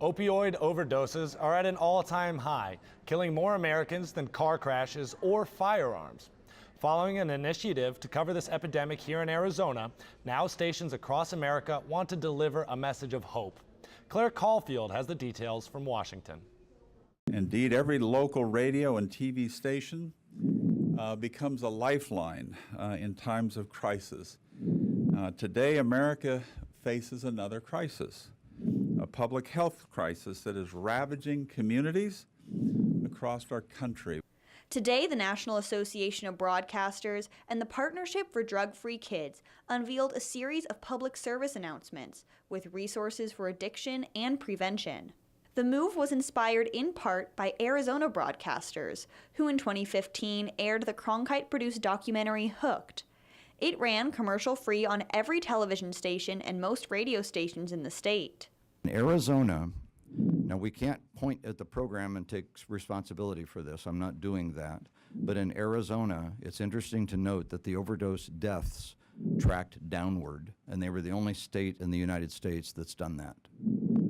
Opioid overdoses are at an all-time high, killing more Americans than car crashes or firearms. Following an initiative to cover this epidemic here in Arizona, now stations across America want to deliver a message of hope. Caulfield has the details from Washington. Indeed, every local radio and TV station becomes a lifeline in times of crisis. Today, America faces another crisis, a public health crisis that is ravaging communities across our country. Today, the National Association of Broadcasters and the Partnership for Drug-Free Kids unveiled a series of public service announcements with resources for addiction and prevention. The move was inspired in part by Arizona broadcasters, who in 2015 aired the Cronkite-produced documentary Hooked. It ran commercial-free on every television station and most radio stations in the state. In Arizona, now we can't point at the program and take responsibility for this. I'm not doing that. But in Arizona, it's interesting to note that the overdose deaths tracked downward, and they were the only state in the United States that's done that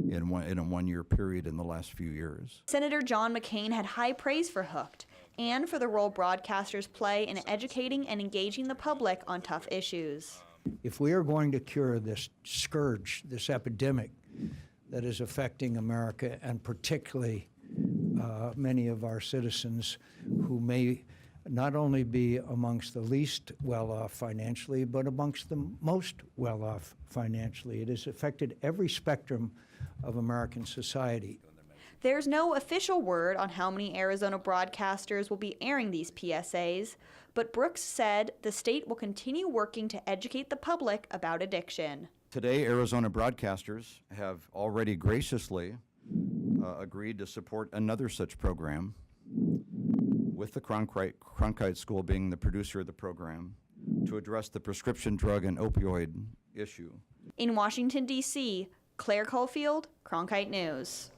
in a one-year period in the last few years. Senator John McCain had high praise for Hooked and for the role broadcasters play in educating and engaging the public on tough issues. If we are going to cure this scourge, this epidemic that is affecting America, and particularly many of our citizens who may not only be amongst the least well-off financially, but amongst the most well-off financially. It has affected every spectrum of American society. There's no official word on how many Arizona broadcasters will be airing these PSAs, but Brooks said the state will continue working to educate the public about addiction. Today, Arizona broadcasters have already graciously agreed to support another such program, with the Cronkite School being the producer of the program, to address the prescription drug and opioid issue. In Washington, D.C., Claire Caulfield, Cronkite News.